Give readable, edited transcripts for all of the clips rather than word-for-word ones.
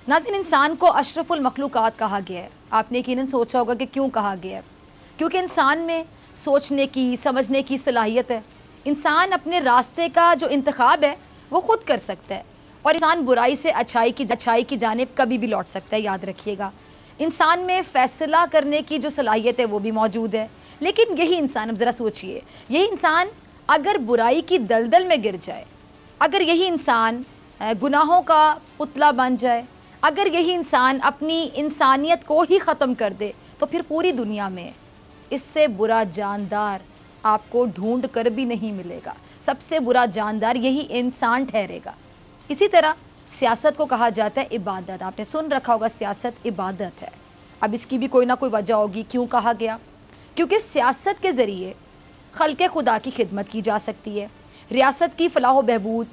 नाज़रीन, इंसान को अशरफुल मखलूक़ात कहा गया है। आपने यकीनन सोचा होगा कि क्यों कहा गया है। क्योंकि इंसान में सोचने की, समझने की सलाहियत है। इंसान अपने रास्ते का जो इंतखाब है वो ख़ुद कर सकता है, और इंसान बुराई से अच्छाई की जानिब कभी भी लौट सकता है। याद रखिएगा, इंसान में फ़ैसला करने की जो सलाहियत है वो भी मौजूद है। लेकिन यही इंसान, अब ज़रा सोचिए, यही इंसान अगर बुराई की दलदल में गिर जाए, अगर यही इंसान गुनाहों का पुतला बन जाए, अगर यही इंसान अपनी इंसानियत को ही ख़त्म कर दे, तो फिर पूरी दुनिया में इससे बुरा जानदार आपको ढूंढ कर भी नहीं मिलेगा। सबसे बुरा जानदार यही इंसान ठहरेगा। इसी तरह सियासत को कहा जाता है इबादत। आपने सुन रखा होगा, सियासत इबादत है। अब इसकी भी कोई ना कोई वजह होगी क्यों कहा गया। क्योंकि सियासत के ज़रिए खल्क़े खुदा की खिदमत की जा सकती है, रियासत की फ़लाह व बहबूद,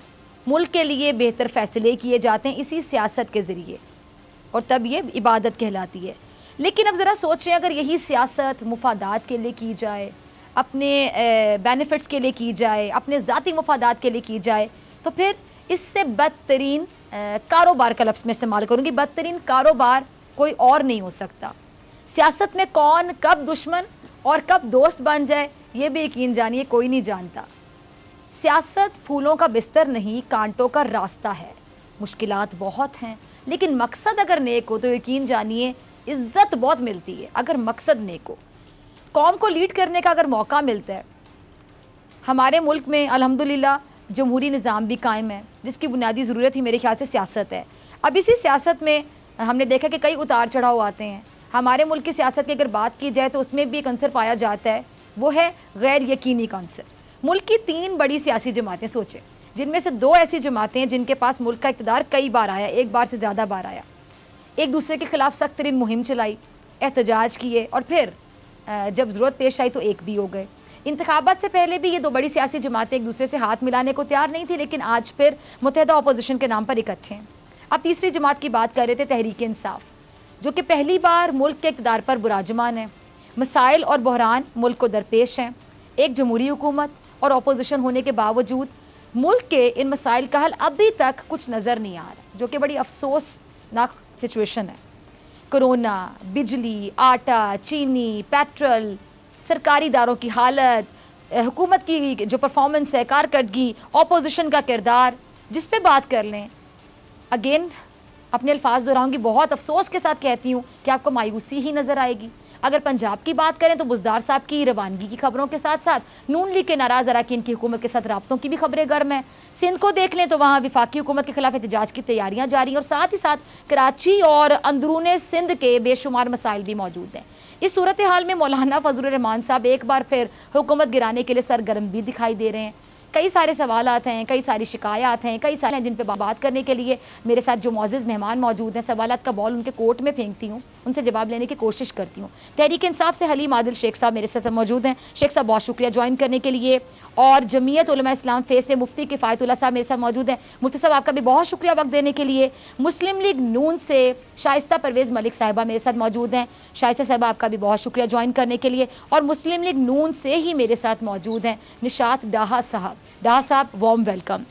मुल्क के लिए बेहतर फ़ैसले किए जाते हैं इसी सियासत के ज़रिए, और तब ये इबादत कहलाती है। लेकिन अब ज़रा सोचें, अगर यही सियासत मुफादात के लिए की जाए, अपने बेनिफिट्स के लिए की जाए, अपने ज़ाती मुफादात के लिए की जाए, तो फिर इससे बदतरीन कारोबार का लफ्ज़ मैं इस्तेमाल करूँगी, बदतरीन कारोबार कोई और नहीं हो सकता। सियासत में कौन कब दुश्मन और कब दोस्त बन जाए, ये भी यकीन जानिए कोई नहीं जानता। सियासत फूलों का बिस्तर नहीं, कांटों का रास्ता है। मुश्किलात बहुत हैं, लेकिन मकसद अगर नेक हो तो यकीन जानिए इज़्ज़त बहुत मिलती है। अगर मकसद नेक हो, कौम को लीड करने का अगर मौका मिलता है। हमारे मुल्क में अल्हम्दुलिल्लाह जमहूरी निज़ाम भी कायम है, जिसकी बुनियादी ज़रूरत ही मेरे ख्याल से सियासत है। अब इसी सियासत में हमने देखा कि कई उतार चढ़ाव आते हैं। हमारे मुल्क की सियासत की अगर बात की जाए तो उसमें भी एक अंसर पाया जाता है, वो है गैर यकीनी का अंसर। मुल्क की 3 बड़ी सियासी जमातें सोचें, जिनमें से 2 ऐसी जमातें हैं जिनके पास मुल्क का इक़्तिदार कई बार आया, एक बार से ज़्यादा बार आया, एक दूसरे के ख़िलाफ़ सख्त तरीन मुहिम चलाई, एहतजाज किए, और फिर जब ज़रूरत पेश आई तो एक भी हो गए। इंतखाबात से पहले भी ये 2 बड़ी सियासी जमातें एक दूसरे से हाथ मिलाने को तैयार नहीं थी, लेकिन आज फिर मुत्तहिदा अपोजिशन के नाम पर इकट्ठे हैं। अब तीसरी जमात की बात कर रहे थे, तहरीक इंसाफ, जो कि पहली बार मुल्क के इक़्तिदार पर बुराजमान है। मसाइल और बहरान मुल्क को दरपेश हैं। एक जमहूरी हुकूमत और अपोजिशन होने के बावजूद मुल्क के इन मसाइल का हल अभी तक कुछ नज़र नहीं आ रहा, जो कि बड़ी अफसोसनाक सिचुएशन है। कोरोना, बिजली, आटा, चीनी, पेट्रोल, सरकारी इदारों की हालत, हुकूमत की जो परफॉर्मेंस है, कारकर्दगी, अपोजिशन का किरदार, जिस पे बात कर लें, अगेन अपने अल्फाज दोहराऊंगी, बहुत अफसोस के साथ कहती हूँ कि आपको मायूसी ही नज़र आएगी। अगर पंजाब की बात करें तो बुज़दार साहब की रवानगी की खबरों के साथ साथ नून लीग के नाराज़ अरकान की हुकूमत के साथ राब्तों की भी खबरें गर्म हैं। सिंध को देख लें तो वहाँ वफाकी हुकूमत के खिलाफ एहतजाज की तैयारियाँ जारी हैं, और साथ ही साथ कराची और अंदरून सिंध के बेशुमार मसाइल भी मौजूद हैं। इस सूरत हाल में मौलाना फजल रहमान साहब एक बार फिर हुकूमत गिराने के लिए सरगर्म भी दिखाई दे रहे हैं। कई सारे सवालात हैं, कई सारी शिकायत हैं, कई सारे हैं जिन पे बात करने के लिए मेरे साथ जो मौजूद मेहमान मौजूद हैं, सवालात का बॉल उनके कोर्ट में फेंकती हूँ, उनसे जवाब लेने की कोशिश करती हूँ। तहरीक इंसाफ से हलीम आदिल शेख साहब मेरे साथ मौजूद हैं। शेख साहब बहुत शुक्रिया ज्वाइन करने के लिए। और जमीयत उलमा इस्लाम फेस से मुफ्ती किफ़ायतुल्लाह साहब मेरे साथ मौजूद हैं। मुफ्ती साहब आपका भी बहुत शुक्रिया वक्त देने के लिए। मुस्लिम लीग नून से शाइस्ता परवेज़ मलिक साहिबा मेरे साथ मौजूद हैं। शाइस्ता साहिबा आपका भी बहुत शुक्रिया ज्वाइन करने के लिए। और मुस्लिम लीग नून से ही मेरे साथ मौजूद हैं निशात डाहा साहब। डाहा साहब वार्म वेलकम।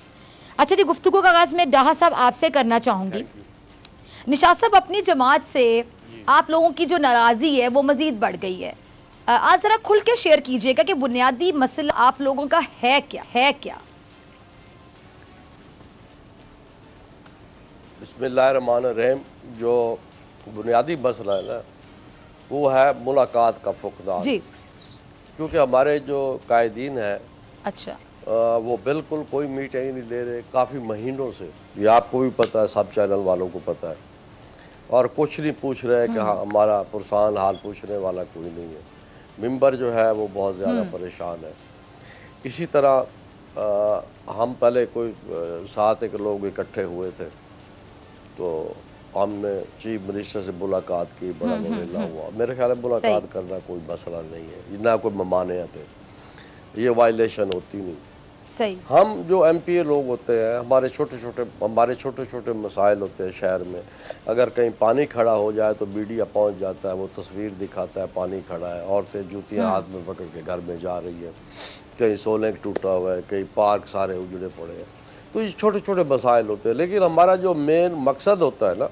अच्छा जी, गुफ्तगू का आगाज़ में डाहा साहब आपसे करना चाहूँगी। निशात साहब, अपनी जमात से आप लोगों की जो नाराज़ी है वो मज़ीद बढ़ गई है। आज ज़रा खुल के शेयर कीजिएगा कि बुनियादी मसला आप लोगों का है क्या? बिस्मिल्लाहिर्रहमानिर्रहीम। जो बुनियादी मसला है ना, वो है मुलाकात का फुक़दान जी। क्योंकि हमारे जो कायदीन हैं, अच्छा, वो बिल्कुल कोई मीटिंग नहीं ले रहे काफ़ी महीनों से। ये आपको भी पता है, सब चैनल वालों को पता है, और कुछ नहीं पूछ रहे कि हाँ हमारा पुरसान हाल पूछने वाला कोई नहीं है। मिंबर जो है वो बहुत ज़्यादा परेशान है। इसी तरह हम पहले कोई 7 लोग इकट्ठे हुए थे, तो हमने चीफ मिनिस्टर से मुलाकात की, बड़ा मुमकिन हुआ। मेरे ख्याल में मुलाकात करना कोई मसला नहीं है, ना कोई ममानियत है, ये वायलेशन होती नहीं। सही। हम जो एमपीए लोग होते हैं, हमारे छोटे छोटे मसाइल होते हैं शहर में। अगर कहीं पानी खड़ा हो जाए तो मीडिया पहुंच जाता है, वो तस्वीर दिखाता है पानी खड़ा है, औरतें जूतियां हाथ में पकड़ के घर में जा रही है, कहीं सोलंग टूटा हुआ है, कहीं पार्क सारे उजड़े पड़े हैं। तो ये छोटे छोटे मसाइल होते हैं। लेकिन हमारा जो मेन मकसद होता है ना,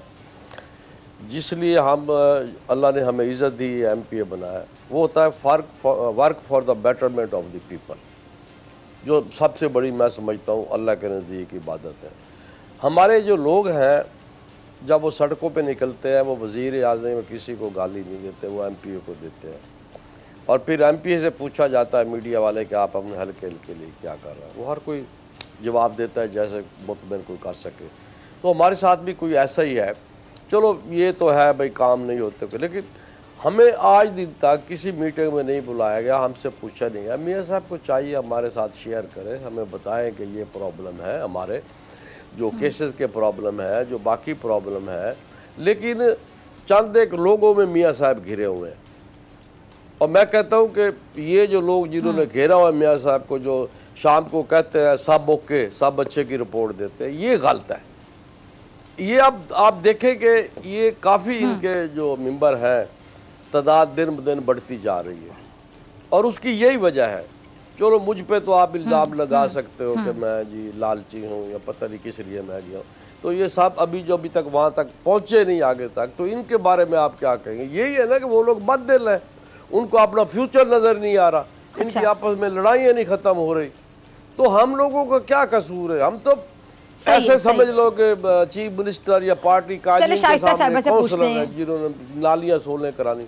जिसलिए हम अल्लाह ने हमें इज़्ज़त दी, MPA बनाया, वो होता है work for the betterment of the people, जो सबसे बड़ी मैं समझता हूँ अल्लाह के नज़दीक इबादत है। हमारे जो लोग हैं जब वो सड़कों पे निकलते हैं, वो वज़ीर आज़म में किसी को गाली नहीं देते, वो MPA को देते हैं। और फिर MPA से पूछा जाता है मीडिया वाले कि आप अपने हल्के के लिए क्या कर रहे हैं, वो हर कोई जवाब देता है जैसे मुतमिन कोई कर सके। तो हमारे साथ भी कोई ऐसा ही है। चलो ये तो है भाई, काम नहीं होते, लेकिन हमें आज दिन तक किसी मीटिंग में नहीं बुलाया गया, हमसे पूछा नहीं गया। मियाँ साहब को चाहिए हमारे साथ शेयर करें, हमें बताएं कि ये प्रॉब्लम है, हमारे जो केसेस के प्रॉब्लम है, जो बाकी प्रॉब्लम है, लेकिन चंद एक लोगों में मियाँ साहब घिरे हुए हैं। और मैं कहता हूँ कि ये जो लोग जिन्होंने घेरा हुआ मियाँ साहब को, जो शाम को कहते हैं सब ओके, सब अच्छे की रिपोर्ट देते हैं, ये गलत है। ये अब आप देखें कि ये काफ़ी इनके जो मेंबर हैं तादाद दिन ब दिन बढ़ती जा रही है, और उसकी यही वजह है। चलो मुझ पे तो आप इल्ज़ाम लगा सकते हो कि मैं जी लालची हूँ या पता नहीं किस लिए मैं गया हूँ, तो ये सब अभी तक वहाँ तक पहुँचे नहीं आगे तक, तो इनके बारे में आप क्या कहेंगे? यही है ना कि वो लोग बददिल हैं, उनको अपना फ्यूचर नज़र नहीं आ रहा, इनकी आपस में लड़ाइयाँ नहीं ख़त्म हो रही, तो हम लोगों का क्या कसूर है? हम तो ऐसे समझ लो कि चीफ मिनिस्टर या पार्टी काजी के सामने काउंसलर हैं जिन्होंने नालियाँ सोलह करानी।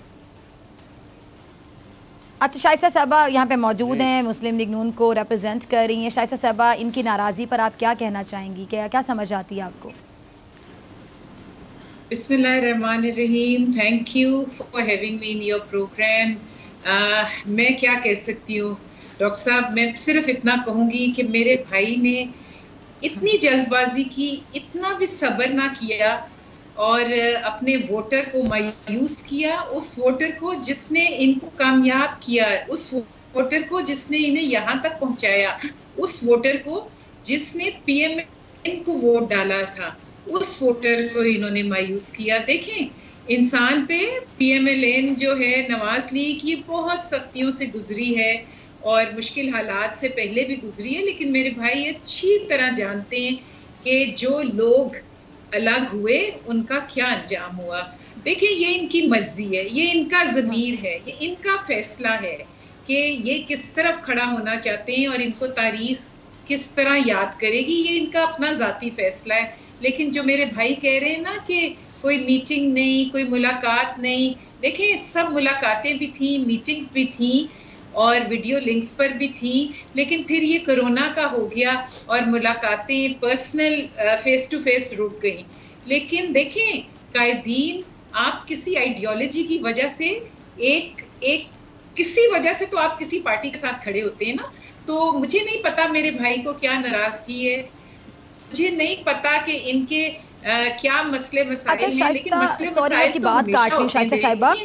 अच्छा, शाइस्ता साहबा यहाँ पे मौजूद हैं, मुस्लिम लीग नून को रिप्रेजेंट कर रही हैं। शाइस्ता साहबा, इनकी नाराज़गी पर आप क्या कहना चाहेंगी? क्या समझ आती है आपको? बिस्मिल्लाहिर्रहमानिर्रहीम, thank you for having me in your program. मैं क्या कह सकती हूँ डॉक्टर साहब, मैं सिर्फ इतना कहूँगी कि मेरे भाई ने इतनी जल्दबाजी की, इतना भी सब्र ना किया और अपने वोटर को मायूस किया। उस वोटर को जिसने इनको कामयाब किया, उस वोटर को जिसने इन्हें यहाँ तक पहुँचाया, उस वोटर को जिसने PMN को वोट डाला था, उस वोटर को इन्होंने मायूस किया। देखें, इंसान पे PMLN जो है नवाज लीग, ये बहुत सख्तियों से गुजरी है और मुश्किल हालात से पहले भी गुजरी है, लेकिन मेरे भाई अच्छी तरह जानते हैं कि जो लोग अलग हुए उनका क्या अंजाम हुआ। देखिए, ये इनकी मर्जी है, ये इनका ज़मीर है, ये इनका फैसला है कि ये किस तरफ खड़ा होना चाहते हैं और इनको तारीख किस तरह याद करेगी, ये इनका अपना ज़ाती फैसला है। लेकिन जो मेरे भाई कह रहे हैं ना कि कोई मीटिंग नहीं, कोई मुलाकात नहीं, देखिए सब मुलाकातें भी थी, मीटिंग्स भी थी और वीडियो लिंक्स पर भी थी, लेकिन फिर ये कोरोना का हो गया और मुलाकातें पर्सनल फेस टू फेस रुक गई। लेकिन देखें कायदीन, आप किसी आइडियोलॉजी की वजह से किसी वजह से तो आप किसी पार्टी के साथ खड़े होते हैं ना, तो मुझे नहीं पता मेरे भाई को क्या नाराजगी है, मुझे नहीं पता कि इनके क्या मसले मसाइल हैं, लेकिन मसले मसाइल की बात काट रही शाइस्ता साहिबा,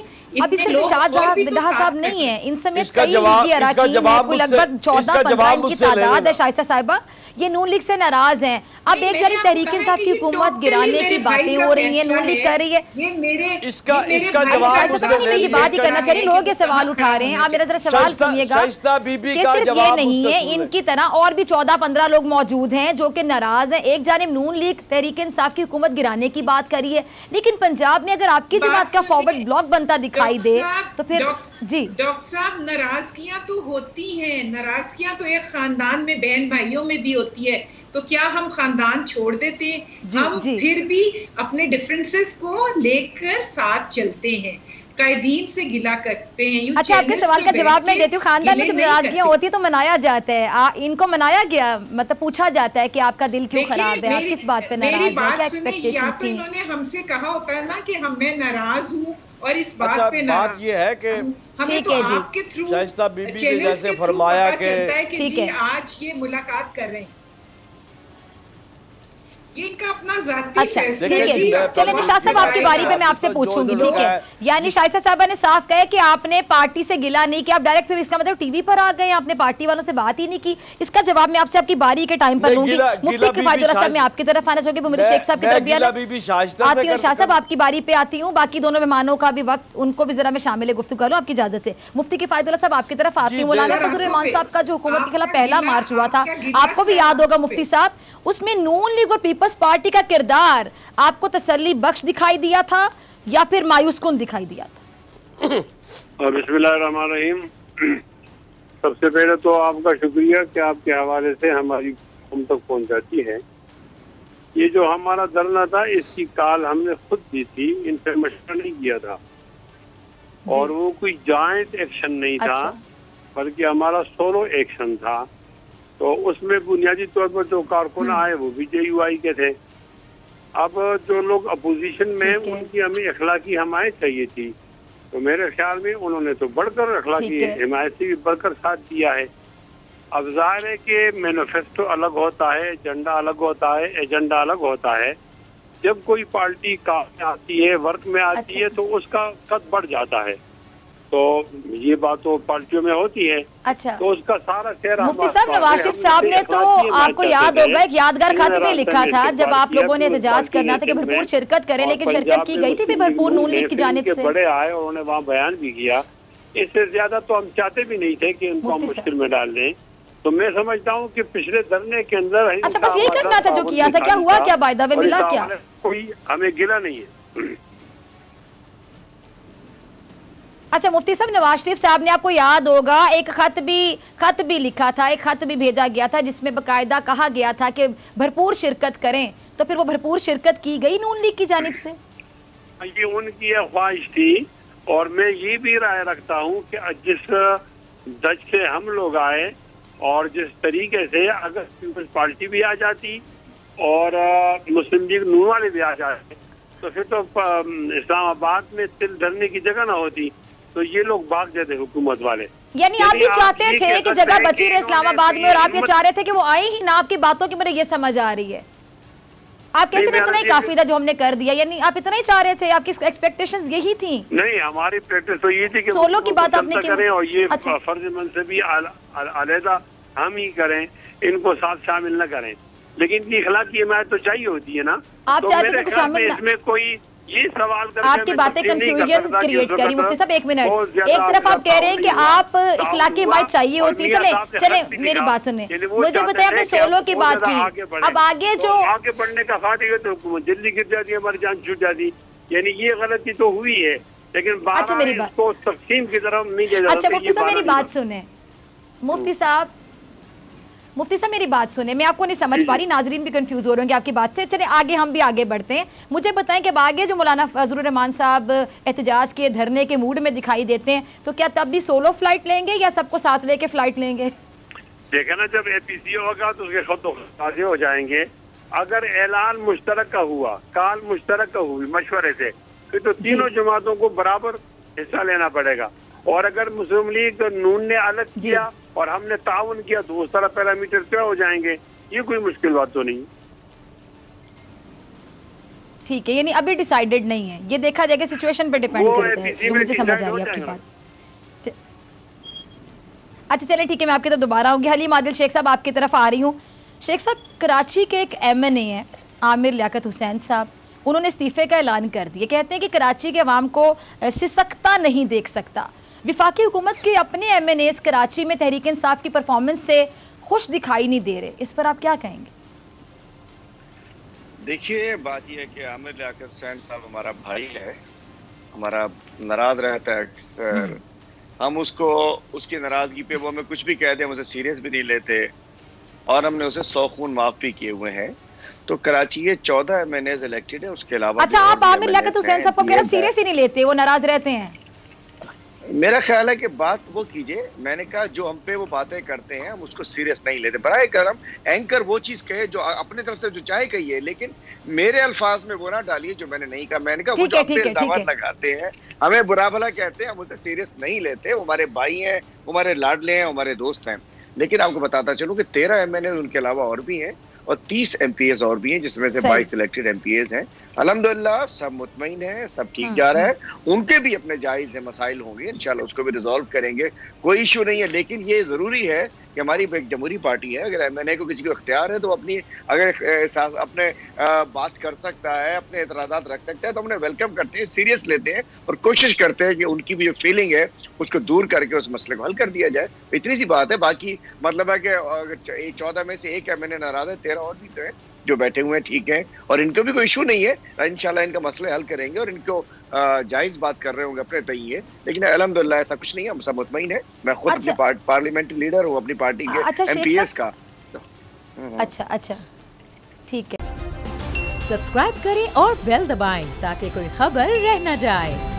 अभी सिर्फ शाहजहां साहब नहीं है, इन समेत कई लीगी अरकान हैं, लगभग 14-15 इनकी तादाद है। शाइस्ता साहिबा, ये नून लीग से नाराज हैं। अब एक जानिब तहरीक इंसाफ की हुकूमत गिराने की बातें हो रही हैं, नून लीग कर रही है, इसका जवाब मुझे ये बात ही करना चाहिए। लोग ये सवाल उठा रहे हैं, आप मेरा जरा सवाल सुनिएगा कि सिर्फ ये नहीं है, इनकी तरह और भी 14-15 लोग मौजूद हैं जो कि नाराज हैं। एक जानिब नून लीग तहरीक इंसाफ की हुकूमत गिराने की बात करी है, लेकिन पंजाब में अगर आपकी जमात का फॉरवर्ड ब्लॉक बनता दिखाई दे तो फिर जी डॉक्टर साहब, नाराजगियां तो होती हैं, नाराजगियां तो एक खानदान में बहन भाइयों में भी होती है, तो क्या हम खानदान छोड़ देते हैं? हम फिर भी अपने डिफरेंसेस को लेकर साथ चलते हैं, कायदीन से गिला करते हैं। अच्छा, आपके सवाल का जवाब मैं देती हूँ। खानदान में जब नाराजगियां होती है तो मनाया जाता है, इनको मनाया गया, मतलब पूछा जाता है कि आपका दिल क्यों खराब है, आप किस बात पे नाराज हैं, क्या एक्सपेक्टेशंस थी? इन्होंने हमसे कहा होता है ना कि मैं नाराज हूँ और इस बात पे बात ये है कि हमें तो आपके थ्रू शाइस्ता बीबी ने जैसे फरमाया कि ठीक है, आज ये मुलाकात कर रहे हैं, ये इनका अपना ज़ाती फैसला है। ठीक है, चलिए निशात साहब आपकी बारी पे मैं आपसे पूछूंगी, ठीक है? यानी शाइस्ता साहबा ने साफ कहा कि आपने पार्टी से गिला नहीं किया, आप डायरेक्ट फिर इसका मतलब टीवी पर आ गए, आपने पार्टी वालों से बात ही नहीं की। इसका जवाब मैं आपसे आपकी बारी के टाइम पर लूंगी। मुफ्ती किफायतुल्लाह साहब, मैं आपकी तरफ आना चाहूंगी, मेरे शेख साहब की तरफ भी आती हूँ। शाह साहब आपकी बारी पे आती हूँ, बाकी दोनों मेहमानों का भी वक्त, उनको भी जरा मैं शामिल गुफ्तगू करूँ आपकी इजाजत से। मुफ्ती किफायतुल्लाह साहब आपकी तरफ आती हूँ। मौलाना फजल रहमान साहब का जो हुकूमत के खिलाफ पहला मार्च हुआ था, आपको भी याद होगा मुफ्ती साहब, उसमें नून लीग और पीपल्स पार्टी का किरदार आपको तसल्ली बख्श दिखाई दिया था, या फिर मायूस कुन दिखाई दिया था? बिस्मिल्लाहिर्रहमानिर्रहीम। सबसे पहले तो आपका शुक्रिया कि आपके हवाले से हमारी हम तक पहुंचाती है। ये जो हमारा धरना था इसकी कॉल हमने खुद दी थी, इनसे मशवरा नहीं किया था और वो कोई जॉइंट एक्शन नहीं था, बल्कि हमारा सोलो एक्शन था। तो उसमें बुनियादी तौर पर जो कारकुन आए वो भी JUI के थे। अब जो लोग अपोजिशन में उनकी हमें अखलाकी हमायत चाहिए थी, तो मेरे ख्याल में उन्होंने तो बढ़कर अखलाकी हिमायत से भी बढ़कर साथ दिया है। अब जाहिर है कि मैनिफेस्टो अलग होता है, एजेंडा अलग होता है, एजेंडा अलग होता है। जब कोई पार्टी काम में आती है, वर्क में आती है, तो उसका कद बढ़ जाता है। तो ये बात तो पार्टियों में होती है। तो उसका सारा चेहरा मुफ्ती साहब, नवाज शरीफ साहब ने तो आपको याद होगा एक यादगार खत भी लिखा था जब आप लोगों ने एहतजाज करना था कि भरपूर शिरकत करें, लेकिन शिरकत की गई थी भी भरपूर नून लीग की जानिब से। बड़े आए और उन्होंने वहाँ बयान भी किया। इससे ज्यादा तो हम चाहते भी नहीं थे कि उनको हम मुश्किल में डाल दें। तो मैं समझता हूँ कि पिछले धरने के अंदर अच्छा बस ये करना था जो किया था, क्या हुआ, क्या वायदा में मिला, क्या कोई हमें गिला नहीं है। अच्छा मुफ्ती साहब, नवाज शरीफ साहब ने, आपको याद होगा, एक खत भी लिखा था, एक खत भी भेजा गया था जिसमें बाकायदा कहा गया था कि भरपूर शिरकत करें, तो फिर वो भरपूर शिरकत की गई नून लीग की जानिब से? ये उनकी ख्वाहिश थी और मैं ये भी राय रखता हूँ कि जिस दज से हम लोग आए और जिस तरीके से अगर पीपल्स पार्टी भी आ जाती और मुस्लिम लीग नून वाले भी आ जाते तो फिर तो इस्लामाबाद में तिल धरने की जगह ना होती, तो ये लोग भाग जाते हुकूमत वाले। यानी आप ये चाहते थे कि जगह बची रहे इस्लामाबाद में और आप ये चाह रहे थे कि वो आए ही ना? आपकी बातों की मुझे ये समझ आ रही है, आप कहते थे इतना ही काफी था जो हमने कर दिया, यानी आप इतना ही चाह रहे थे, आपकी एक्सपेक्टेशंस यही थी? नहीं, हमारी प्रैक्टिस तो ये थी कि सोलो की बात आपने करें और ये फर्ज मनसबी अलहदा हम ही करें, इनको साथ शामिल न करें, लेकिन इनकी अखलाकी हिमायत तो चाहिए होती है ना। आप चाहते थे शामिल? इसमें कोई ये सवाल आपकी बातें कंफ्यूजन क्रिएट करी। मुफ्ती साहब एक मिनट, एक तरफ आप कह रहे हैं कि आप इखलाकी हिमायत चाहिए होती, चले मेरी बात सुने, मुझे बताया आपने सोलो की बात की, अब आगे जो आगे बढ़ने का खातिर तो जल्दी गिर जाती है, हमारी जान छूट जाती, यानी ये गलती तो हुई है, लेकिन अच्छा मेरी बात को तकसीम की तरफ नहीं जाए। अच्छा मुफ्ती साहब मेरी बात सुने, मुफ्ती साहब मेरी बात सुने, मैं आपको नहीं समझ पा रही, नाजरीन भी कंफ्यूज हो रहे होंगे आपकी बात से। चले आगे, हम भी आगे बढ़ते हैं। मुझे बताएं कि अब आगे जो मौलाना फजलुर रहमान साहब एहतजाज के धरने के मूड में दिखाई देते हैं, तो क्या तब भी सोलो फ्लाइट लेंगे या सबको साथ लेके फ्लाइट लेंगे? देखा ना, जब APC होगा तो उसके खुद ताज़े हो जाएंगे। अगर ऐलान मुश्तरक का हुआ, काल मुश्तरक का हुई मशवरे से, फिर तो तीनों जमातों को बराबर हिस्सा लेना पड़ेगा। और अगर मुस्लिम लीग नून ने अलग किया और हमने ताउन किया तो उस तरह पैरामीटर क्या हो जाएंगे, ये कोई मुश्किल बात तो नहीं। ठीक है, यानी अभी डिसाइडेड नहीं है, ये देखा जाएगा, सिचुएशन पे डिपेंड करता है। मुझे समझ आ रही है आपकी बात। अच्छा चले ठीक है, मैं आपकी तरफ दोबारा आऊंगी। हलीम आदिल शेख साहब आपकी तरफ आ रही हूँ। शेख साहब, कराची के एक MNA है आमिर लियाकत हुसैन साहब, उन्होंने इस्तीफे का ऐलान कर दिया। कहते हैं कि कराची के अवाम को सिसकता नहीं देख सकता। विफाकी हुकूमत के अपने MNAs कराची में तहरीक इंसाफ की परफॉर्मेंस से खुश दिखाई नहीं दे रहे, इस पर आप क्या कहेंगे? देखिए, बात यह है कि आमिर लियाकत हुसैन साहब हमारा भाई है, हमारा नाराज रहता है अक्सर, हम उसको उसकी नाराजगी पे वो हमें कुछ भी कह दे हम उसे सीरियस भी नहीं लेते और हमने उसे 100 खून माफ भी किए हुए हैं। तो कराची के 14 MNAs इलेक्टेड है, उसके अलावा अच्छा आप आमिर लियाकत हुसैन साहब को सीरियस ही नहीं लेते, वो नाराज रहते हैं? मेरा ख्याल है कि बात वो कीजिए, मैंने कहा जो हम पे वो बातें करते हैं हम उसको सीरियस नहीं लेते। बराए करम एंकर वो चीज कहे जो अपने तरफ से जो चाहे कहिए, लेकिन मेरे अल्फाज में वो ना डालिए जो मैंने नहीं कहा। मैंने कहा वो जो अपने इल्जाम लगाते हैं, हमें बुरा भला कहते हैं, हम उसे सीरियस नहीं लेते। वो हमारे भाई हैं, हमारे लाडले हैं, हमारे दोस्त हैं। लेकिन आपको बताता चलूं कि 13 MNAs उनके अलावा और भी हैं और 30 MPAs और भी हैं, जिसमें से 22 सिलेक्टेड MPAs हैं। अल्हम्दुलिल्लाह सब मुतमईन है, सब ठीक जा रहा है। उनके भी अपने जायज है मसाइल होंगे, इंशाल्लाह उसको भी रिजॉल्व करेंगे, कोई इशू नहीं है। लेकिन ये जरूरी है कि हमारी एक जमहूरी पार्टी है, अगर MNA को किसी को इख्तियार है तो अपनी अगर अपने बात कर सकता है, अपने एतराज़ात रख सकता है, तो हमने वेलकम करते हैं, सीरियस लेते हैं और कोशिश करते हैं कि उनकी भी जो फीलिंग है उसको दूर करके उस मसले को हल कर दिया जाए। इतनी सी बात है। बाकी मतलब है कि 14 में से एक MNA नाराज है, 13 और भी तो है। जो बैठे हुए हैं ठीक हैं और इनको भी कोई इशू नहीं है, इंशाल्लाह इनका मसले हल करेंगे और इनको जायज बात कर रहे होंगे अपने तय है, लेकिन अल्हम्दुलिल्लाह ऐसा कुछ नहीं है, हम सब मुतमईन है। मैं खुद अपनी पार्लियामेंट्री लीडर हूँ अपनी पार्टी के MPs का। अच्छा ठीक है। सब्सक्राइब करें और बेल दबाएं ताकि कोई खबर रह न जाए।